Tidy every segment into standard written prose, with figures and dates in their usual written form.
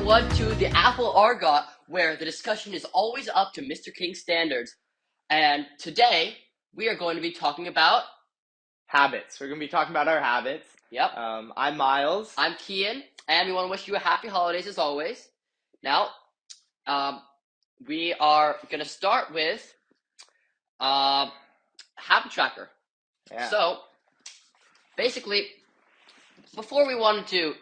everyone to the Apple ARGOT, where the discussion is always up to Mr. King's standards. And today we are going to be talking about Habits. We're going to be talking about our habits. Yep. I'm Miles. I'm Kian, and we want to wish you a happy holidays as always. Now, we are going to start with habit tracker. Yeah. So, basically, before we wanted to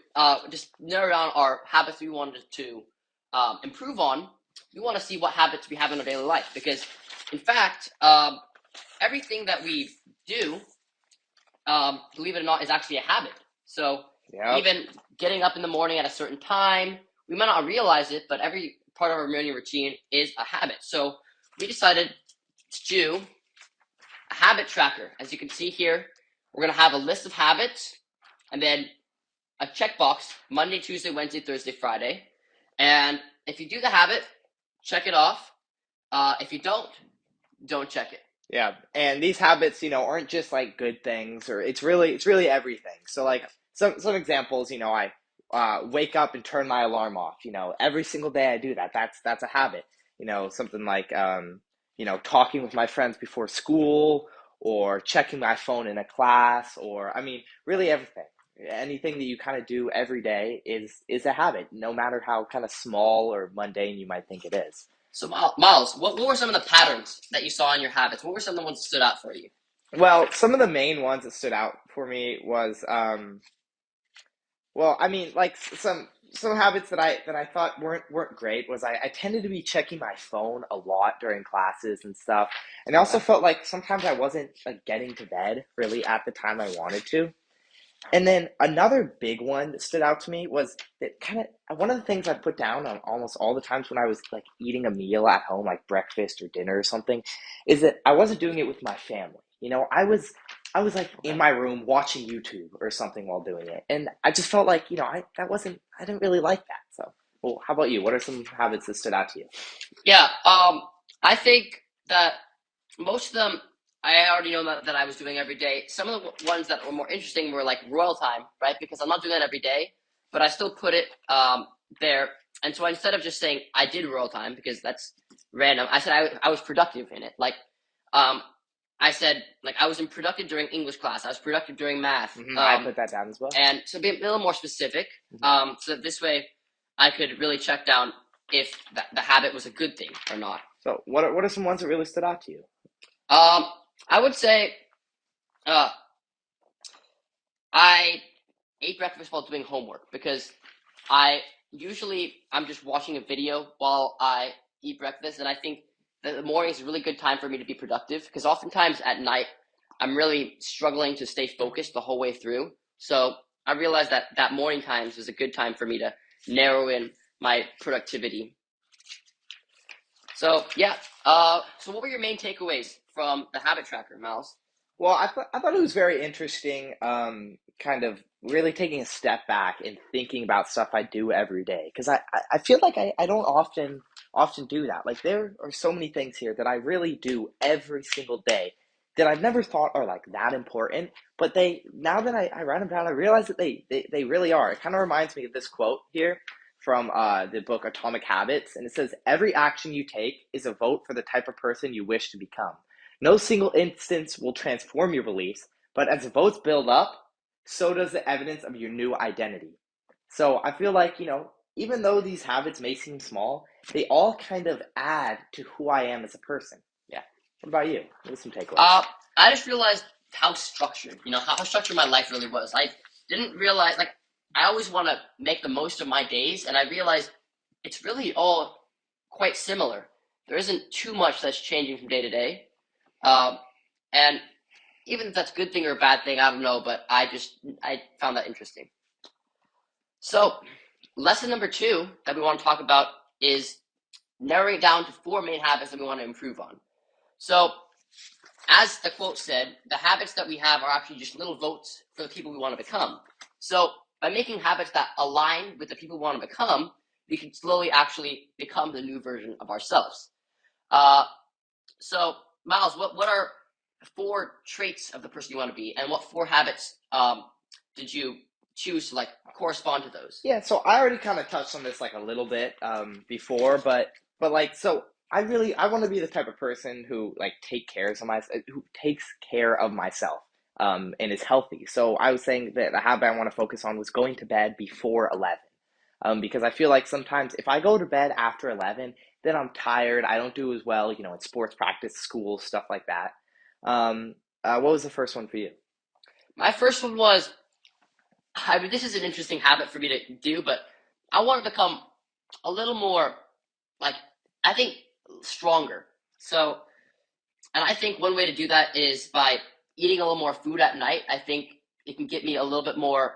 just narrow down our habits we wanted to improve on, we want to see what habits we have in our daily life. Because, in fact, everything that we do, believe it or not, is actually a habit. So even getting up in the morning at a certain time, we might not realize it, but every part of our morning routine is a habit. So we decided to do a habit tracker. As you can see here, we're going to have a list of habits and then a checkbox Monday, Tuesday, Wednesday, Thursday, Friday. And if you do the habit, check it off. If you don't check it. Yeah, and these habits, aren't just like good things, or it's really everything. So like some examples, I wake up and turn my alarm off. Every single day I do that. That's a habit. Something like talking with my friends before school, or checking my phone in a class, or really everything. Anything that you kind of do every day is a habit, no matter how kind of small or mundane you might think it is. So, Miles, what were some of the patterns that you saw in your habits? What were some of the ones that stood out for you? Well, some of the main ones that stood out for me was, like some habits that I thought weren't great was I tended to be checking my phone a lot during classes and stuff, and I also felt like sometimes I wasn't like getting to bed really at the time I wanted to. And then another big one that stood out to me was that one of the things I put down on almost all the times when I was like eating a meal at home, like breakfast or dinner or something, is that I wasn't doing it with my family. I was like in my room watching YouTube or something while doing it, and I just felt like I didn't really like that. So, well, how about you? What are some habits that stood out to you? Yeah, I think that most of them I already know that I was doing every day. Some of the ones that were more interesting were like royal time, right? Because I'm not doing that every day, but I still put it there. And so instead of just saying I did royal time because that's random, I said I was productive in it. Like, I said like I was productive during English class. I was productive during math. I put that down as well. And so be a little more specific, so that this way I could really check down if the habit was a good thing or not. So what are some ones that really stood out to you? I would say I ate breakfast while doing homework because I'm just watching a video while I eat breakfast, and I think that the morning is a really good time for me to be productive because oftentimes at night I'm really struggling to stay focused the whole way through. So I realized that morning times is a good time for me to narrow in my productivity. So yeah, so what were your main takeaways from the habit tracker, Miles? Well, I thought it was very interesting, kind of really taking a step back and thinking about stuff I do every day. Because I feel like I don't often do that. Like there are so many things here that I really do every single day that I've never thought are like that important. But now that I write them down, I realize that they really are. It kind of reminds me of this quote here from the book Atomic Habits. And it says, "Every action you take is a vote for the type of person you wish to become. No single instance will transform your beliefs, but as the votes build up, so does the evidence of your new identity." So I feel like, even though these habits may seem small, they all kind of add to who I am as a person. Yeah. What about you? What are some takeaways? I just realized how structured, how structured my life really was. I didn't realize, like, I always want to make the most of my days, and I realized it's really all quite similar. There isn't too much that's changing from day to day. And even if that's a good thing or a bad thing, I don't know, but I found that interesting. So, lesson number 2 that we want to talk about is narrowing it down to 4 main habits that we want to improve on. So, as the quote said, the habits that we have are actually just little votes for the people we want to become. So, by making habits that align with the people we want to become, we can slowly actually become the new version of ourselves. So, Miles, what are 4 traits of the person you want to be, and what 4 habits did you choose to like correspond to those. Yeah, so I already kind of touched on this like a little bit before, but like so I want to be the type of person who like who takes care of myself and is healthy. So I was saying that the habit I want to focus on was going to bed before 11. Because I feel like sometimes if I go to bed after 11, then I'm tired. I don't do as well, in sports practice, school, stuff like that. What was the first one for you? My first one was, I mean, this is an interesting habit for me to do, but I want to become a little more, like, I think, stronger. So, and I think one way to do that is by eating a little more food at night. I think it can get me a little bit more,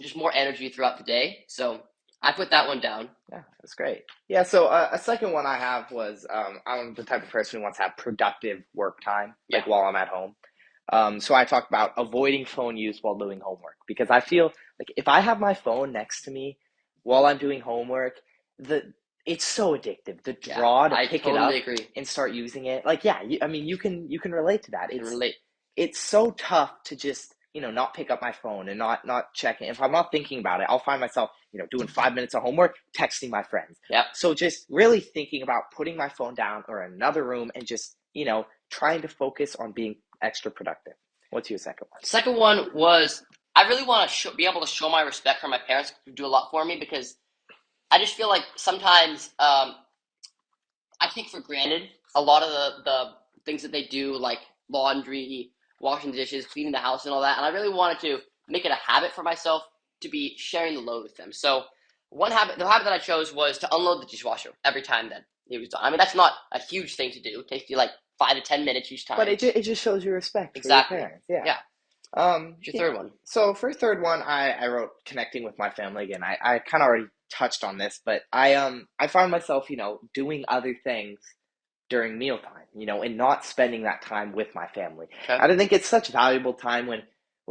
just more energy throughout the day. So I put that one down. Yeah, that's great. Yeah, so a second one I have was I'm the type of person who wants to have productive work time, Yeah, like while I'm at home. So I talk about avoiding phone use while doing homework because I feel like if I have my phone next to me while I'm doing homework, the it's so addictive. The yeah, draw to I pick it totally up agree. and start using it, like yeah, I mean you can relate to that. I can relate. It's so tough to just not pick up my phone and not check it. If I'm not thinking about it, I'll find myself doing 5 minutes of homework, texting my friends. Yep. So just really thinking about putting my phone down or in another room and just trying to focus on being extra productive. What's your second one? Second one was, I really want to be able to show my respect for my parents who do a lot for me, because I just feel like sometimes I take for granted a lot of the things that they do, like laundry, washing dishes, cleaning the house, and all that. And I really wanted to make it a habit for myself to be sharing the load with them. So the habit that I chose was to unload the dishwasher every time that it was done. I mean, that's not a huge thing to do. It takes you like 5 to 10 minutes each But time. it just shows your respect for your Exactly. parents. Yeah. Yeah. What's your Yeah. third one? So for third one, I wrote connecting with my family again. I kind of already touched on this, but I find myself doing other things during mealtime, and not spending that time with my family. Okay. I think it's such valuable time when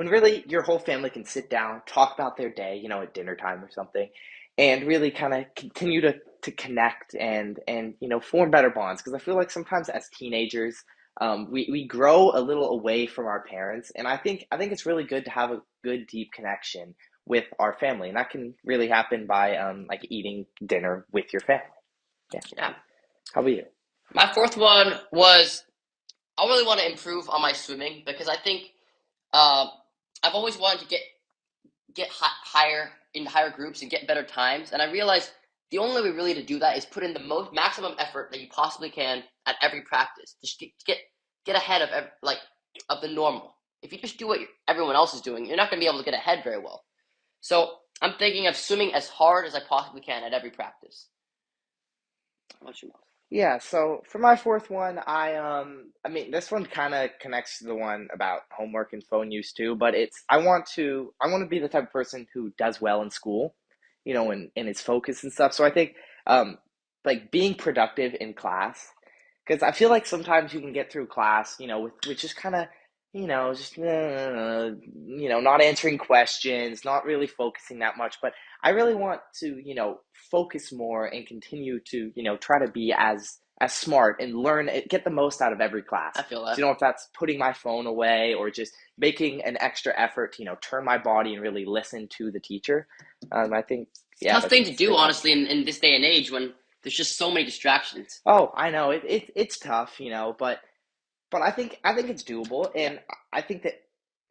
really your whole family can sit down, talk about their day, at dinner time or something, and really kind of continue to connect and form better bonds. Because I feel like sometimes as teenagers, we grow a little away from our parents, and I think it's really good to have a good deep connection with our family, and that can really happen by like eating dinner with your family. Yeah. Yeah. How about you? My fourth one was, I really want to improve on my swimming, because I think um, I've always wanted to get higher in higher groups and get better times. And I realized the only way really to do that is put in the most maximum effort that you possibly can at every practice. Just get ahead of of the normal. If you just do what everyone else is doing, you're not going to be able to get ahead very well. So I'm thinking of swimming as hard as I possibly can at every practice. What's your mouth? Yeah, so for my fourth one, I mean this one kind of connects to the one about homework and phone use too, but it's I want to be the type of person who does well in school, and is focused and stuff. So I think like being productive in class, because I feel like sometimes you can get through class, with just kind of just not answering questions, not really focusing that much, but I really want to, focus more and continue to, try to be as smart and learn, get the most out of every class. I feel So, that. if that's putting my phone away or just making an extra effort to, turn my body and really listen to the teacher, I think, It's a yeah, tough thing to that's a do, big one. honestly, in this day and age when there's just so many distractions. Oh, I know it's tough, but I think it's doable, Yeah, and I think that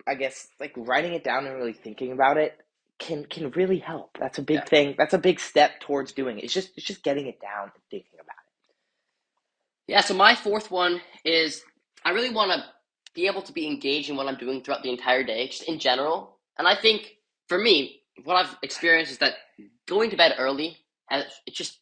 I guess like writing it down and really thinking about it can really help. That's a yeah. big thing. That's a big step towards doing it. It's just getting it down and thinking about Yeah, so my fourth one is, I really want to be able to be engaged in what I'm doing throughout the entire day, just in general. And I think for me, what I've experienced is that going to bed early, it's just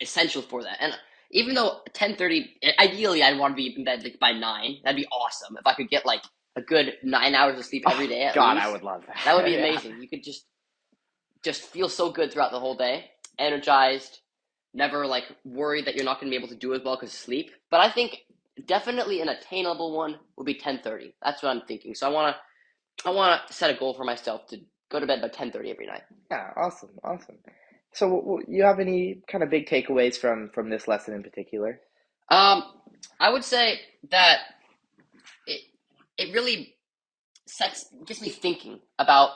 essential for that. And even though 10:30, ideally I'd want to be in bed like by 9. That'd be awesome if I could get like a good 9 hours of sleep it. every Oh day at God, I least. would love That would that. be Yeah. amazing. You could just feel so good throughout the whole day, energized, never like worried that you're not going to be able to do as well because of sleep. But I think definitely an attainable one would be 10:30. That's what I'm thinking. So I want to set a goal for myself to go to bed by 10:30 every night. Yeah, awesome, awesome. So, you have any kind of big takeaways from this lesson in particular? Um, I would say that it it really gets me thinking about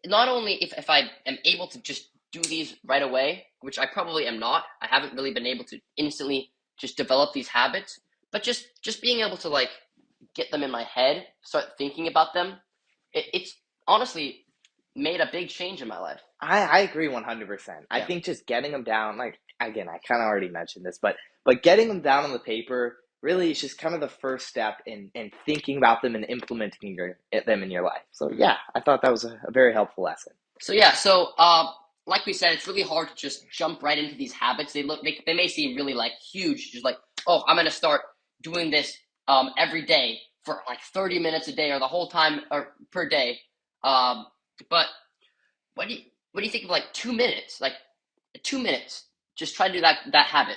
not only if I am able to just do these right away, which I probably am not. I haven't really been able to instantly just develop these habits, but just being able to like get them in my head, start thinking about them, it's honestly made a big change in my life. I agree 100%. I Yeah. think just getting them down, like again, I kind of already mentioned this, but getting them down on the paper really is just kind of the first step in thinking about them and implementing them in your life. So Mhm. yeah, I thought that was a very helpful lesson. So yeah, like we said, it's really hard to just jump right into these habits. They may seem really like huge, just like, oh, I'm gonna start doing this every day for like 30 minutes a day or the whole time or per day. Um, but what do you think of like 2 minutes? Like 2 minutes, just try to do that habit.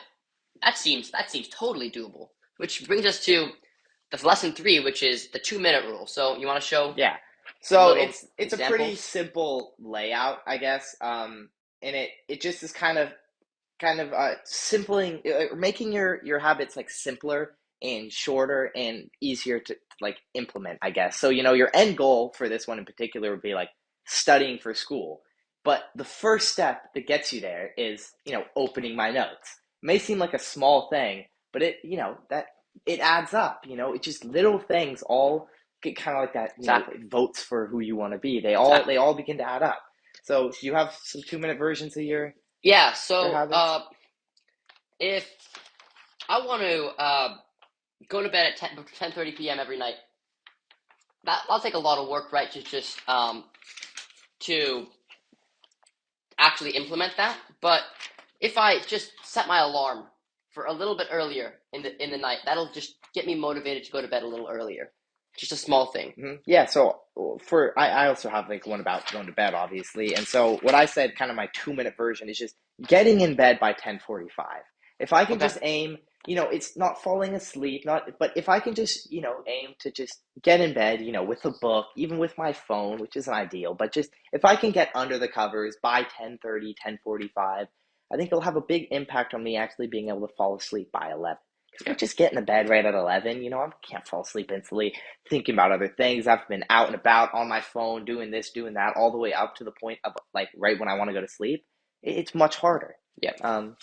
That seems totally doable. Which brings us to the lesson three, which is the 2 minute rule. So you want to show Yeah. a So little it's a pretty examples? simple layout, I guess. And it just is kind of simpling making your habits like simpler and shorter and easier to like implement, I guess. So your end goal for this one in particular would be like studying for school, but the first step that gets you there is opening my notes. It may seem like a small thing, but that it adds up. It's just little things all get kind of like that. Exactly. It votes for who you want to be. They all Exactly. they all begin to add up. So do you have some 2 minute versions of Yeah. your So habits? if I want to go to bed at 10:30 p.m. every night, that'll take a lot of work, right? To actually implement that. But if I just set my alarm for a little bit earlier in the night, that'll just get me motivated to go to bed a little earlier. Just a small thing. Yeah, so I also have like one about going to bed, obviously, and so what I said, kind of my 2 minute version, is just getting in bed by 10:45. If I can Okay. just aim, it's not falling asleep, but if I can just aim to just get in bed, with a book, even with my phone, which isn't ideal, but just if I can get under the covers by 10:30, 10:45, I think it'll have a big impact on me actually being able to fall asleep by 11. Because if I Yeah. just get in the bed right at 11, I can't fall asleep instantly thinking about other things. I've been out and about on my phone, doing this, doing that, all the way up to the point of like right when I want to go to sleep. It's much harder. Yeah. Um,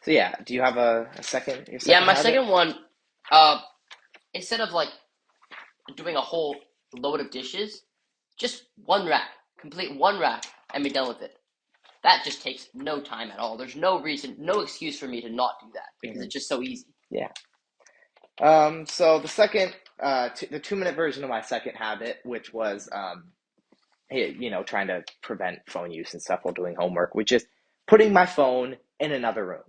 so yeah, do you have your Yeah. second My habit? second one, uh, instead of like doing a whole load of dishes, just one rack, complete one rack, and be done with it. That just takes no time at all. There's no reason, no excuse for me to not do that because Hmm. it's just so easy. Yeah. So the 2 minute version of my second habit, which was, trying to prevent phone use and stuff while doing homework, which is putting my phone in another room.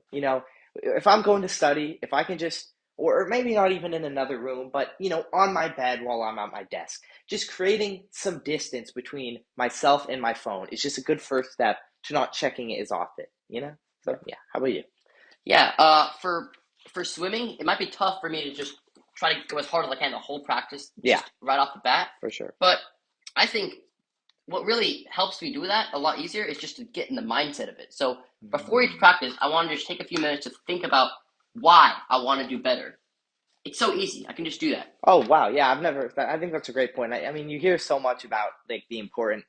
If I'm going to study, if I can just, or maybe not even in another room, but on my bed while I'm at my desk, just creating some distance between myself and my phone is just a good first step to not checking it as often. Yeah. So yeah, how about you? Yeah. For swimming, it might be tough for me to just try to go as hard as I can the whole practice Yeah, just right off the bat. for sure. But I think what really helps me do that a lot easier is just to get in the mindset of it. So before each Mm. practice, I want to just take a few minutes to think about why I want to do better. It's so easy. I can just do that. Oh wow, yeah, I think that's a great point. I mean, you hear so much about like the importance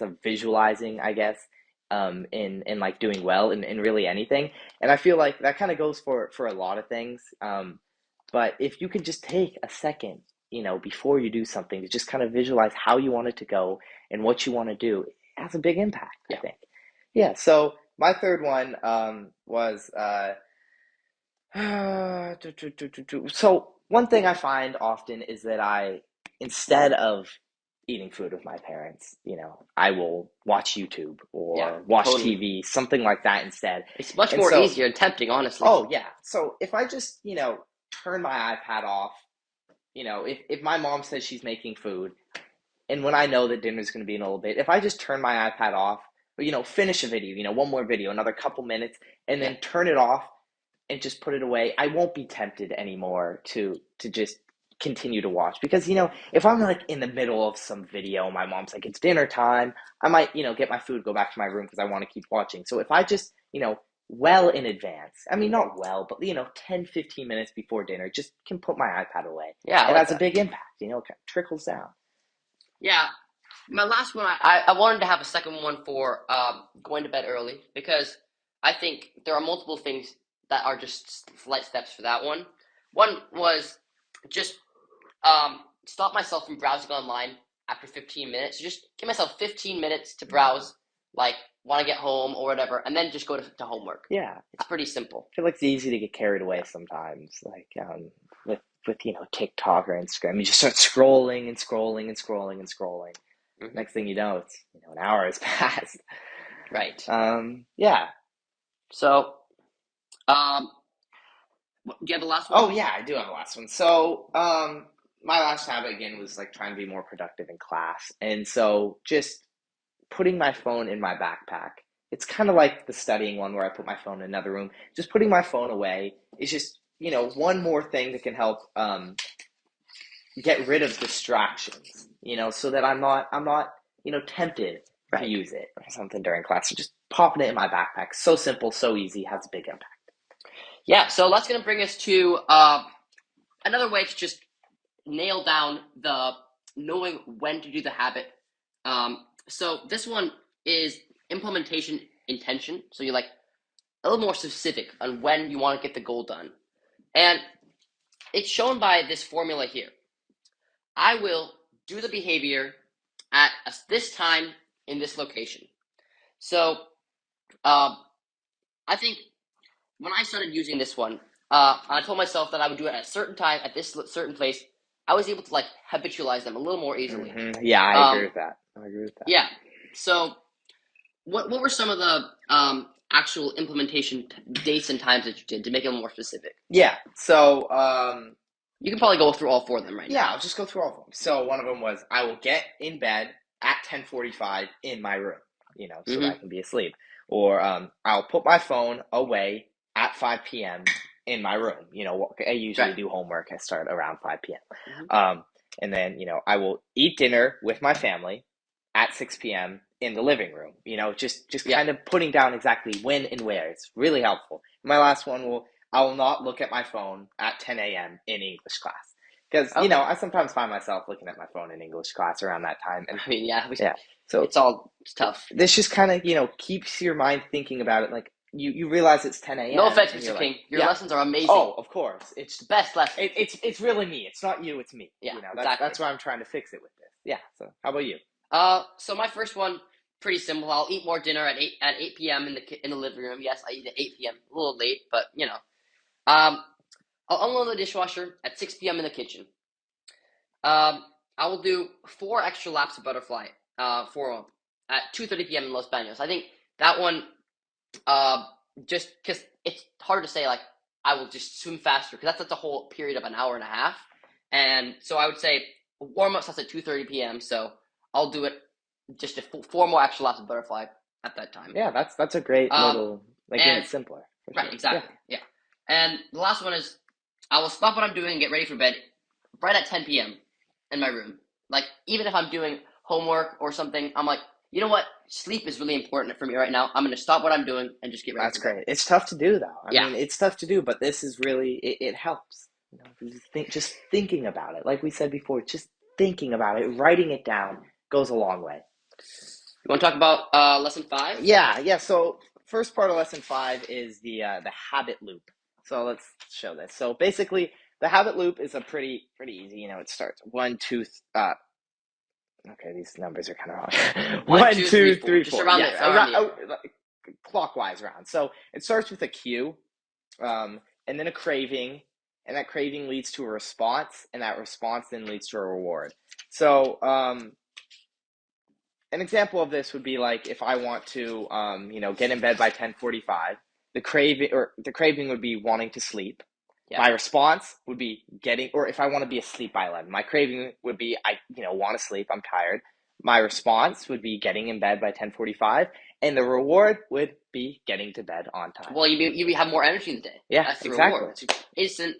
of visualizing, I guess, in like doing well in really anything, and I feel like that kind of goes for a lot of things. But if you could just take a second, before you do something, to just kind of visualize how you want it to go and what you want to do, it has a big impact, I Yeah. think. Yeah. So my third one was so one thing I find often is that instead of eating food with my parents, I will watch YouTube Yeah. or watch Totally. TV, something like that instead. It's much And more so, easier and tempting, honestly. oh yeah, so if I just, turn my iPad off, if my mom says she's making food, and when I know that dinner's going to be in a little bit, if I just turn my iPad off, or, finish a video, one more video, another couple minutes, and Yeah. then turn it off and just put it away, I won't be tempted anymore to just continue to watch. Because if I'm like in the middle of some video, my mom's like, it's dinner time, I might get my food, go back to my room because I want to keep watching. So if I just well in advance, I mean not well, but 10-15 minutes before dinner, just can put my iPad away, Yeah, I it like has a that. big impact. It trickles down. Yeah. My last one, I wanted to have a second one for going to bed early because I think there are multiple things that are just slight steps for that one. One was just stop myself from browsing online after 15 minutes. Just give myself 15 minutes to browse, like when I get home or whatever, and then just go to homework. Yeah, It's pretty simple. I feel like it's easy to get carried away Yeah. sometimes, like with TikTok or Instagram. You just start scrolling and scrolling and scrolling and scrolling. Hmm. Next thing you know, it's an hour has passed. Right. Yeah. So, um, do you have the last one? Oh yeah, I do have a last one. So, my last habit again was like trying to be more productive in class, and so just putting my phone in my backpack. It's kind of like the studying one where I put my phone in another room. Just putting my phone away is just one more thing that can help get rid of distractions. So that I'm not tempted to Right. use it or something during class. So just popping it in my backpack. So simple, so easy, has a big impact. Yeah. So that's gonna bring us to another way to just nail down the knowing when to do the habit. So this one is implementation intention. So you're like a little more specific on when you want to get the goal done. And it's shown by this formula here. I will do the behavior at this time in this location. So I think when I started using this one, I told myself that I would do it at a certain time at this certain place. I was able to like habitualize them a little more easily. Yeah, I agree Um, with that. I agree with that. yeah. So what were some of the actual implementation dates and times that you did to make it more specific? Yeah. So, You can probably go through all four of them right yeah, now. I'll just go through all of them. So one of them was I will get in bed at 10:45 in my room, so that I Mm-hmm. can be asleep. Or I'll put my phone away at 5 p.m. in my room. I usually Right. do homework. I start around 5 p.m. Mm-hmm. And then, I will eat dinner with my family at 6 p.m. in the living room. Just Yeah. kind of putting down exactly when and where. It's really helpful. My last one I will not look at my phone at 10 a.m. in English class. Because, Okay. I sometimes find myself looking at my phone in English class around that time. And I mean, yeah, yeah, so it's tough. this just kind of, keeps your mind thinking about it. Like, you realize it's 10 No a.m. offense, and Mr. you're like, King. Your yeah, lessons are amazing. oh, of course. The best lessons. It's really me. It's not you, it's me. Yeah, That's, exactly. that's why I'm trying to fix it with this. Yeah, so how about you? So my first one, pretty simple. I'll eat more dinner at 8 p.m. in the living room. Yes, I eat at 8 p.m. A little late, but Um, I'll unload the dishwasher at 6 p.m. in the kitchen. I will do 4 extra laps of butterfly. For at 2:30 p.m. in Los Banos. I think that one, uh, just because it's hard to say like I will just swim faster because that's a whole period of an hour and a half, and so I would say warm up starts at 2:30 p.m. So I'll do it just 4 more extra laps of butterfly at that time. Yeah, that's a great Um, little, making and it simpler, for right, sure. Yeah. exactly, yeah. And the last one is I will stop what I'm doing and get ready for bed right at 10 p.m. in my room. Like even if I'm doing homework or something, I'm like, you know what? Sleep is really important for me right now. I'm gonna stop what I'm doing and just get ready That's for bed. great. It's tough to do, though. I Yeah. mean, it's tough to do, but this is really it helps. Just thinking about it, like we said before, just thinking about it, writing it down goes a long way. You want to talk about lesson 5? Yeah, yeah. So first part of lesson 5 is the habit loop. So let's show this. So basically, the habit loop is a pretty easy. It starts one, two. Okay, these numbers are kind of wrong. One, One, two, three, two, four. three, Just four. around Yeah, the around the arrow. like, clockwise round. So it starts with a cue, and then a craving, and that craving leads to a response, and that response then leads to a reward. So an example of this would be like if I want to, get in bed by 10:45. The craving would be wanting to sleep. Yeah. My response would be or if I want to be asleep by 11, my craving would be I want to sleep. I'm tired. My response would be getting in bed by 10:45, and the reward would be getting to bed on time. Well, you have more energy in the day. Yeah, That's the exactly. reward. It's instant,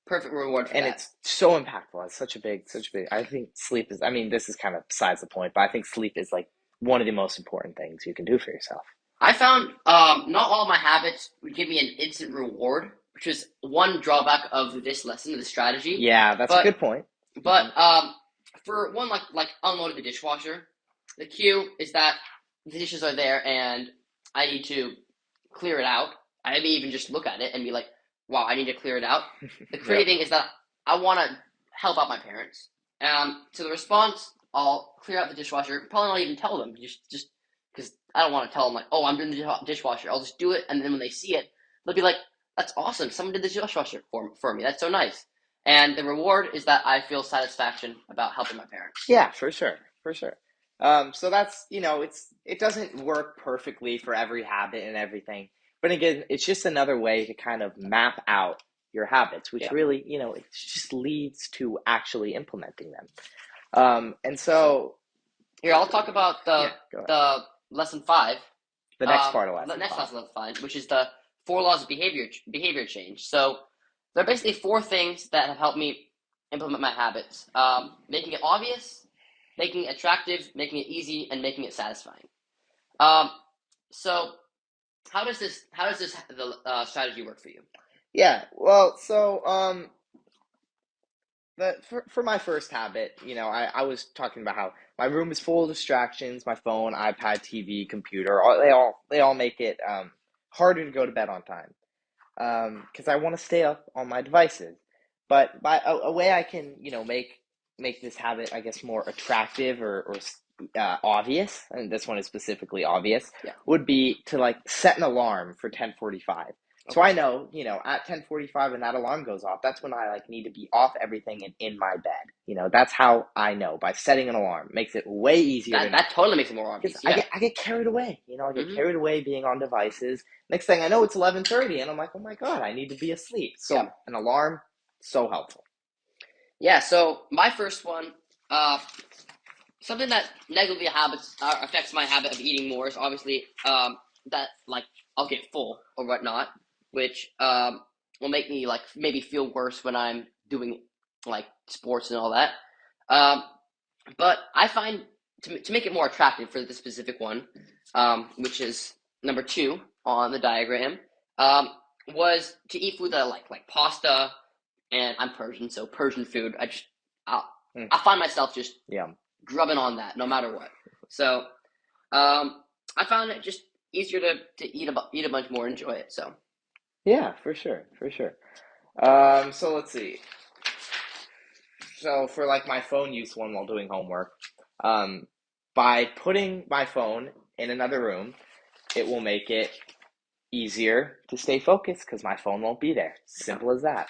perfect reward for And that. it's so impactful. It's such a big. I think sleep is. I mean, this is kind of besides the point, but I think sleep is like one of the most important things you can do for yourself. I found not all of my habits would give me an instant reward, which is one drawback of this lesson, of this strategy. Yeah, that's a good point. But for one, like unloading the dishwasher, The cue is that the dishes are there and I need to clear it out. I maybe even just look at it and be like, wow, I need to clear it out. The Yep. craving is that I want to help out my parents. So the response, I'll clear out the dishwasher. Probably not even tell them, just because I don't want to tell them like, oh, I'm doing the dishwasher. I'll just do it, and then when they see it, they'll be like, that's awesome. Someone did the dishwasher for me. That's so nice. And the reward is that I feel satisfaction about helping my parents. Yeah, for sure, for sure. So that's, it doesn't work perfectly for every habit and everything, but again, it's just another way to kind of map out your habits, which Yeah. really, it just leads to actually implementing them. And So so, here, I'll talk about yeah, go ahead. the lesson 5. The next part of The lesson next five. lesson of 5, which is the 4 laws of behavior change. So there are basically 4 things that have helped me implement my habits: making it obvious, making it attractive, making it easy, and making it satisfying. Um, so how does this the strategy work for you? Yeah, well, so for my first habit, I was talking about how my room is full of distractions, my phone, iPad, TV, computer, they all make it harder to go to bed on time. Because I want to stay up on my devices. But by a way I can, make this habit, I guess, more attractive or obvious, and this one is specifically obvious, Yeah. would be to like set an alarm for 10:45. So Okay. I know, at 10:45 when that alarm goes off, that's when I like need to be off everything and in my bed. That's how I know by setting an alarm. Makes it way easier to That not. totally makes it more Because obvious. I Yeah. get I get carried away. I get Hmm. carried away being on devices. Next thing I know, it's 11:30, and I'm like, oh my god, I need to be asleep. Yeah. So an alarm, so helpful. Yeah. So my first one, uh, something that negatively habits affects my habit of eating more is obviously that like I'll get full or whatnot, which will make me like maybe feel worse when I'm doing like sports and all that. Um, but I find to make it more attractive for this specific one, which is number 2 on the diagram, um, was to eat food that I like pasta, and I'm Persian, so Persian food. I Mm, I find myself just yeah, grubbing on that no matter what. So I found it just easier to eat a bunch more, and enjoy it. So yeah, for sure, for sure. So let's see. So for like my phone use one while doing homework, um, by putting my phone in another room, it will make it easier to stay focused because my phone won't be there. yeah, Simple as that.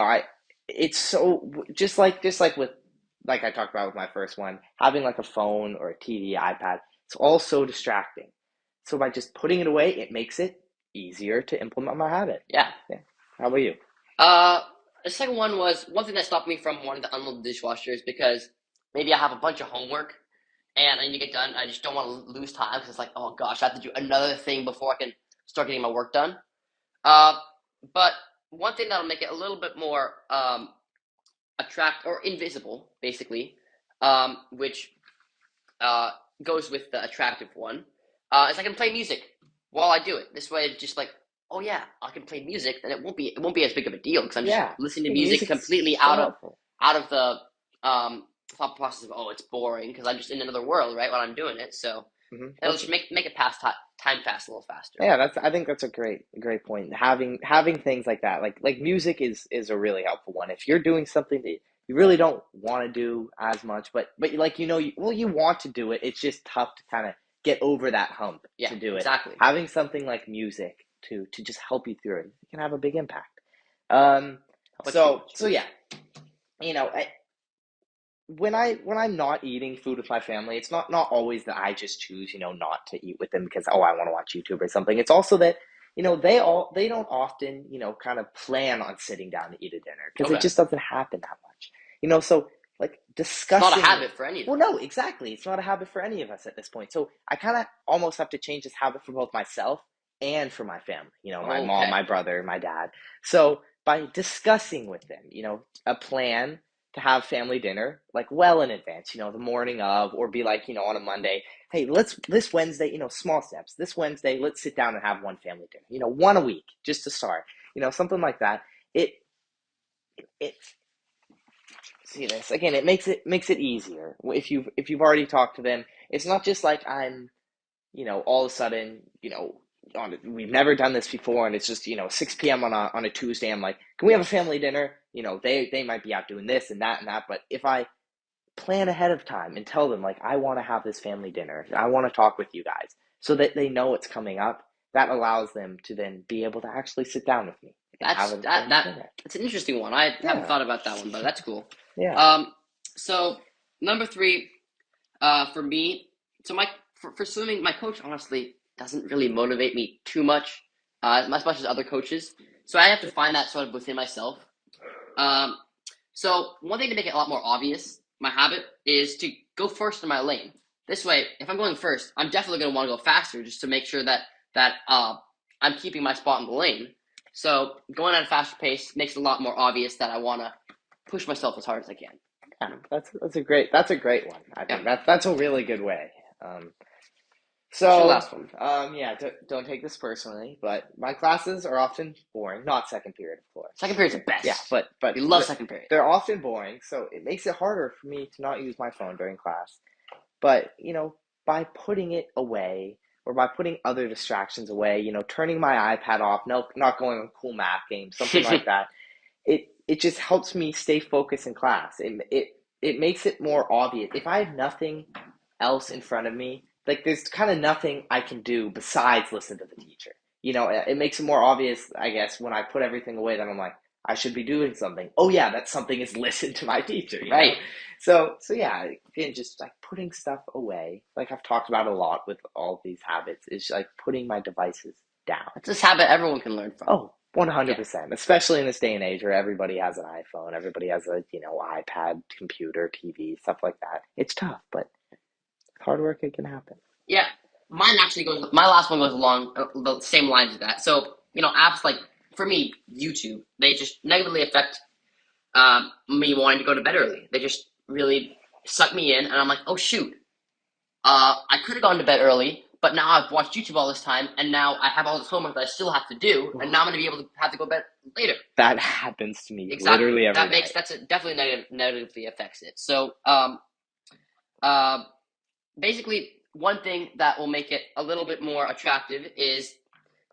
I it's so just like with like I talked about with my first one, having like a phone or a TV, iPad, it's all so distracting. So by just putting it away, it makes it easier to implement my habit. yeah. Yeah. How about you? Uh, the second one was one thing that stopped me from wanting to unload the dishwasher is because maybe I have a bunch of homework and I need to get done. I just don't want to lose time because it's like, oh gosh, I have to do another thing before I can start getting my work done. Uh, but one thing that'll make it a little bit more attract or invisible, basically, which uh, goes with the attractive one, is I can play music while I do it. This way, it's just like, oh yeah, I can play music, then it won't be as big of a deal because I'm just Yeah. listening to Yeah, music music's completely so helpful. out of the thought process of it's boring because I'm just in another world right while I'm doing it. So it'll That's just make it pass time pass a little faster. Yeah, I think that's a great point. Having things like that, like music is a really helpful one. If you're doing something that you really don't want to do as much, but like you want to do it. It's just tough to kind of get over that hump Yeah, to do it. exactly. Having something like music to just help you through it can have a big impact. Um, How about you? so What's so yours? yeah, when I'm not eating food with my family, it's not always that I just choose, not to eat with them because I want to watch YouTube or something. It's also that, they don't often, kind of plan on sitting down to eat a dinner because it Okay, just doesn't happen that much. So like it's not a discussing habit for any of well, them. no, exactly. It's not a habit for any of us at this point. So I kind of almost have to change this habit for both myself and for my family, my mom, Okay, my brother, my dad. So by discussing with them, a plan to have family dinner like well in advance, the morning of, or be like, on a Monday, hey, let's this Wednesday, small steps. This Wednesday, let's sit down and have one family dinner, one a week just to start, something like that. It see this again. It makes it easier if you've already talked to them. It's not just like I'm, all of a sudden, we've never done this before, and it's just 6 p.m. on a Tuesday. I'm like, can we have a family dinner? They might be out doing this and that and that, but if I plan ahead of time and tell them like I want to have this family dinner, I want to talk with you guys, so that they know it's coming up. That allows them to then be able to actually sit down with me and have a dinner. That's an interesting one. I haven't Yeah, thought about that one, but that's cool. yeah. So number three, for me, so for swimming, my coach honestly doesn't really motivate me too much, as much as other coaches. So I have to find that sort of within myself. Um, so one thing to make it a lot more obvious, my habit is to go first in my lane. This way, if I'm going first, I'm definitely going to want to go faster just to make sure that I'm keeping my spot in the lane. So going at a faster pace makes it a lot more obvious that I want to push myself as hard as I can. Yeah, that's a great one. I think that's a really good way. What's your So, last one? yeah, don't take this personally, but my classes are often boring. Not second period, of course. Second period's the best. Yeah, but we love second period. They're often boring, so it makes it harder for me to not use my phone during class. But by putting it away or by putting other distractions away, turning my iPad off, no, not going on cool math games, something like that. It just helps me stay focused in class. It makes it more obvious. If I have nothing else in front of me, like there's kind of nothing I can do besides listen to the teacher. It makes it more obvious, I guess, when I put everything away that I'm like, I should be doing something. Oh yeah, that something is listen to my teacher. Right. So yeah, again, just like putting stuff away, like I've talked about a lot with all of these habits, is like putting my devices down. It's this habit everyone can learn from. Oh, 100%, especially in this day and age where everybody has an iPhone, everybody has a, iPad, computer, TV, stuff like that. It's tough, but with hard work, it can happen. Yeah, my last one goes along the same lines as that. So, apps like, for me, YouTube, they just negatively affect me wanting to go to bed early. They just really suck me in, and I'm like, oh shoot, I could have gone to bed early, but now I've watched YouTube all this time, and now I have all this homework that I still have to do, and now I'm going to be able to have to go to bed later. That happens to me Exactly. literally every day. Definitely negatively affects it. So, basically, one thing that will make it a little bit more attractive is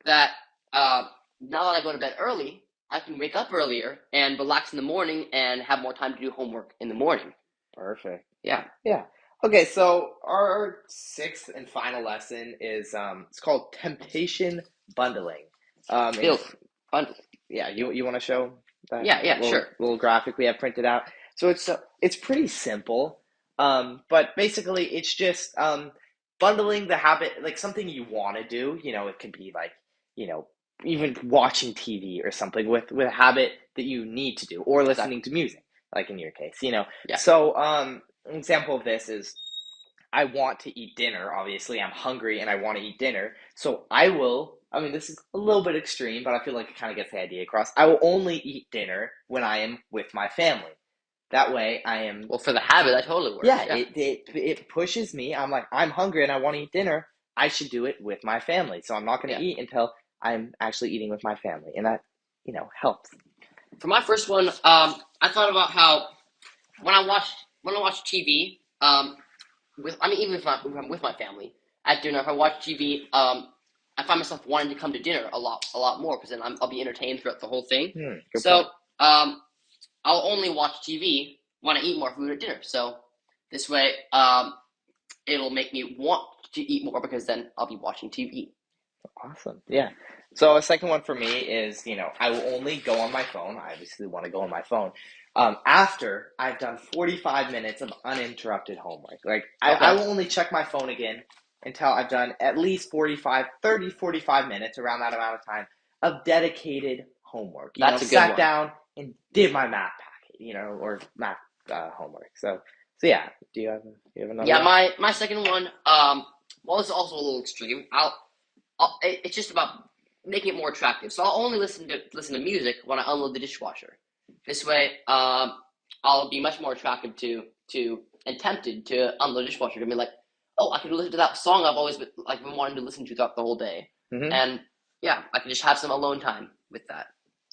that now that I go to bed early, I can wake up earlier and relax in the morning and have more time to do homework in the morning. Perfect. Yeah. Yeah. Okay, so our sixth and final lesson is it's called temptation bundling. Bundling. Yeah, you want to show that? Yeah, sure. Little graphic we have printed out. So it's pretty simple, but basically it's just bundling the habit, like something you want to do. It could be like even watching TV or something with a habit that you need to do, or listening to music, like in your case. Yeah. So an example of this is, I want to eat dinner. Obviously, I'm hungry and I want to eat dinner. So this is a little bit extreme, but I feel like it kind of gets the idea across. I will only eat dinner when I am with my family. That way I am... Well, for the habit, that totally works. Yeah, it pushes me. I'm like, I'm hungry and I want to eat dinner. I should do it with my family. So I'm not going to eat until I'm actually eating with my family. And that, helps. For my first one, I thought about how when I watch TV, even if I'm with my family at dinner, if I watch TV, I find myself wanting to come to dinner a lot more, because then I'll be entertained throughout the whole thing. So I'll only watch TV when I eat more food at dinner. So this way, it'll make me want to eat more, because then I'll be watching TV. Awesome. Yeah. So a second one for me is, I will only go on my phone. I obviously want to go on my phone after I've done 45 minutes of uninterrupted homework. Like I will only check my phone again until I've done at least 45 minutes, around that amount of time, of dedicated homework. That's a good one. Sat down and did my math packet, or math homework. So yeah. Do you have another? Yeah, my second one. Well, it's also a little extreme. It's just about making it more attractive. So I'll only listen to music when I unload the dishwasher. This way, I'll be much more attractive to and tempted to unload the dishwasher, to be like, oh, I can listen to that song I've always been wanting to listen to throughout the whole day, and yeah, I can just have some alone time with that.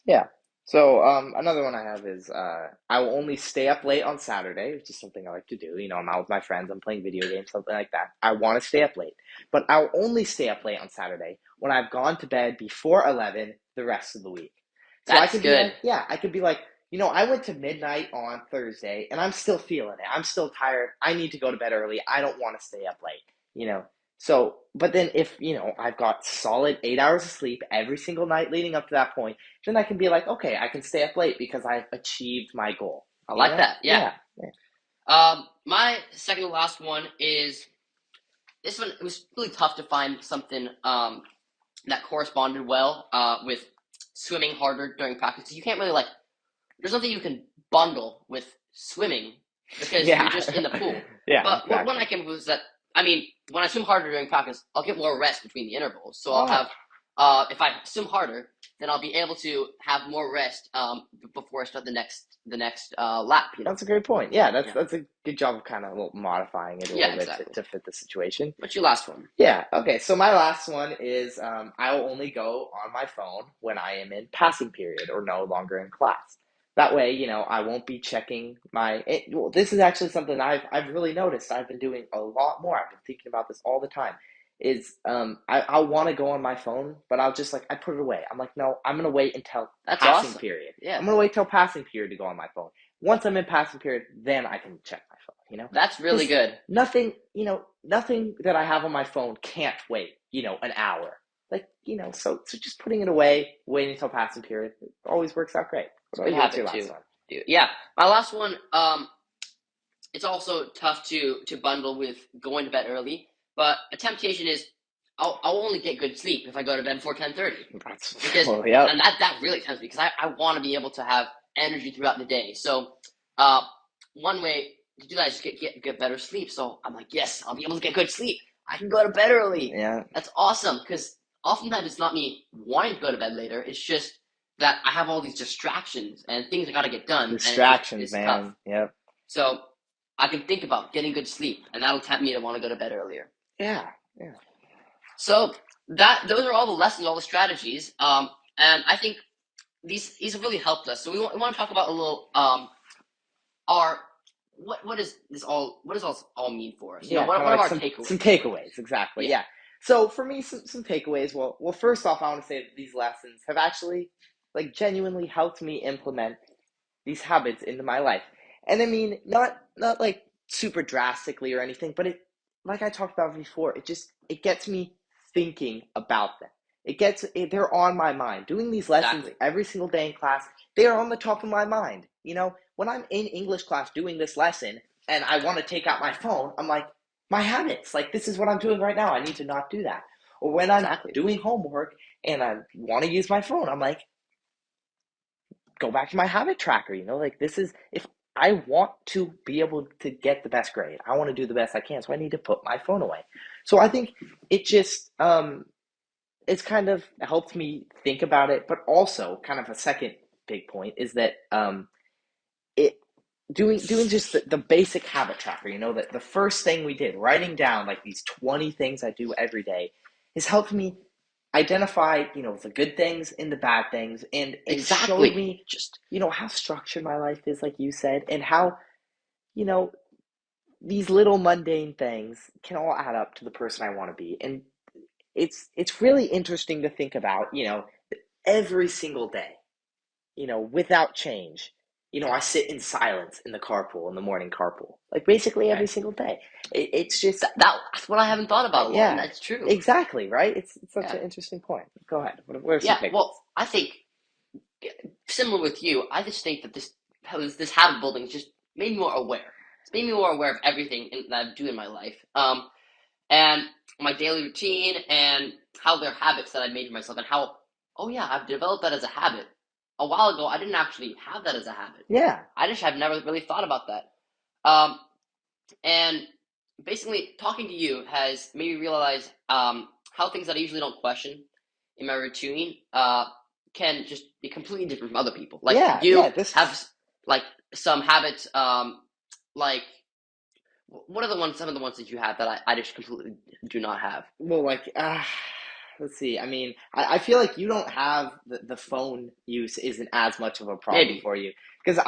Yeah, So, another one I have is I will only stay up late on Saturday, which is something I like to do. I'm out with my friends, I'm playing video games, something like that. I want to stay up late, but I'll only stay up late on Saturday when I've gone to bed before 11 the rest of the week. So I That's could be good. like, yeah, I could be like, I went to midnight on Thursday and I'm still feeling it. I'm still tired. I need to go to bed early. I don't want to stay up late, you know. So, but then if, I've got solid 8 hours of sleep every single night leading up to that point, then I can be like, okay, I can stay up late because I've achieved my goal. I like that. Yeah. Yeah, yeah. My second to last one is this one. It was really tough to find something that corresponded well with swimming harder during practice. You can't really like. There's nothing you can bundle with swimming because you're Yeah. just in the pool. Yeah, But what one exactly. I came up with was that I mean, when I swim harder during practice, I'll get more rest between the intervals. So I'll Oh, have if I swim harder, then I'll be able to have more rest before I start the next lap. that's a great point. Yeah, that's Yeah. that's a good job of kind of modifying it a Yeah. little bit Exactly. to fit the situation. What's your last one? Yeah, okay. So my last one is I will only go on my phone when I am in passing period or no longer in class. That way, I won't be checking well, this is actually something I've really noticed. I've been doing a lot more. I've been thinking about this all the time. Is I'll want to go on my phone, but I'll just I put it away. I'm like, no, I'm gonna wait until That's passing awesome. period. Yeah. I'm gonna wait till passing period to go on my phone. Once I'm in passing period, then I can check my phone. That's really Because good. nothing that I have on my phone can't wait, an hour. So just putting it away, waiting until passing period, it always works out great. It's a good What's your habit last too. one? Yeah. My last one. It's also tough to bundle with going to bed early, but a temptation is I'll only get good sleep if I go to bed before 10:30 That's because well, yep. and that really tempts me because I want to be able to have energy throughout the day. So uh, one way to do that is get better sleep. So I'm like, yes, I'll be able to get good sleep. I can go to bed early. Yeah, That's awesome because oftentimes it's not me wanting to go to bed later. It's just that I have all these distractions and things I got to get done, and distractions, it's tough. man. Yep. So I can think about getting good sleep, and that'll tempt me to want to go to bed earlier. Yeah, yeah. So those are all the lessons, all the strategies, and I think these have really helped us. So we want to talk about a little our what is this all what does all mean for us? Yeah, kind What of are like our some takeaways? takeaways, exactly. Yeah, Yeah. So for me, some takeaways. Well, first off, I want to say that these lessons have actually genuinely helped me implement these habits into my life. And I mean, not like super drastically or anything, but it, like I talked about before, it gets me thinking about them. They're on my mind. Doing these lessons exactly. every single day in class, they are on the top of my mind. When I'm in English class doing this lesson and I want to take out my phone, I'm like, my habits, like this is what I'm doing right now. I need to not do that. Or when I'm Exactly. doing homework and I want to use my phone, I'm like, go back to my habit tracker. Like this is if I want to be able to get the best grade, I want to do the best I can, so I need to put my phone away. So I think it just it's kind of helped me think about it, but also kind of a second big point is that it doing just the basic habit tracker, that the first thing we did, writing down like these 20 things I do every day, has helped me identify, the good things and the bad things, and it showed Exactly. me, Just how structured my life is, like you said, and how, you know, these little mundane things can all add up to the person I want to be. And it's really interesting to think about, every single day, without change. I sit in silence in the carpool, in the morning carpool, like basically every okay. single day. It's just, That's what I haven't thought about a lot, and yeah, that's true. exactly, right? It's such Yeah. an interesting point. Go ahead. What are some Yeah. takeaways? Well, I think similar with you, I just think that this habit building just made me more aware. It's made me more aware of everything that I do in my life, and my daily routine, and how they're habits that I made for myself, and how oh yeah, I've developed that as a habit. A while ago, I didn't actually have that as a habit. Yeah, I just have never really thought about that. Um, and basically, talking to you has made me realize how things that I usually don't question in my routine can just be completely different from other people. Like yeah, you yeah. This have like some habits, like what are some of the ones that you have that I just completely do not have? well, like let's see. I mean, I feel like you don't have the phone use isn't as much of a problem Maybe. for you because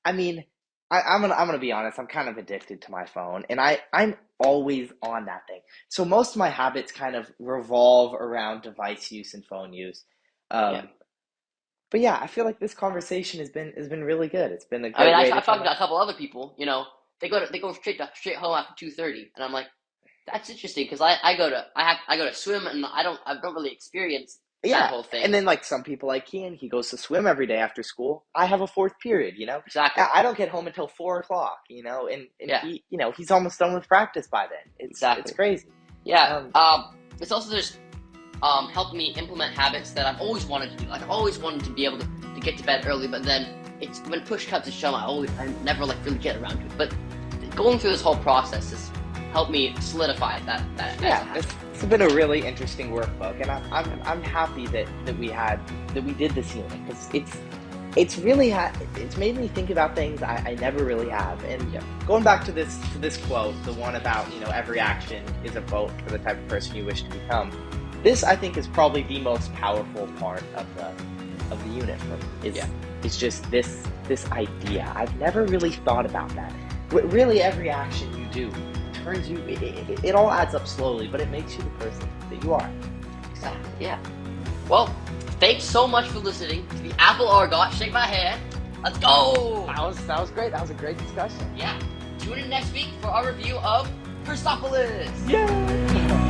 I mean, I'm gonna be honest. I'm kind of addicted to my phone, and I'm always on that thing. So most of my habits kind of revolve around device use and phone use. Yeah. Um, but yeah, I feel like this conversation has been really good. It's been a I mean, good way to I've talked kind of to a couple other people. They go straight home after 2:30, and I'm like, that's interesting because I go to swim, and I don't really experience that yeah. whole thing. And then like some people like Kian, he goes to swim every day after school. I have a fourth period, you know. Exactly. I don't get home until 4 o'clock, you know, and Yeah. he, you know, he's almost done with practice by then. It's Exactly. crazy. Yeah. Um, It's also just helped me implement habits that I've always wanted to do. Like I've always wanted to be able to get to bed early, but then it's when push comes to shove, I never like really get around to it. But going through this whole process has helped me solidify that yeah, as a habit. it's been a really interesting workbook, and I'm happy that we did this unit because it's really it's made me think about things I never really have. And Yeah. going back to this quote, the one about every action is a vote for the type of person you wish to become. This I think is probably the most powerful part of the unit for me. It's just this idea. I've never really thought about that. Really, every action you do turns you. It all adds up slowly, but it makes you the person that you are. Exactly. Yeah. Well, thanks so much for listening to the Apple Argot. Shake my hand. Let's go. That was great. That was a great discussion. Yeah. Tune in next week for our review of Persepolis. Yay!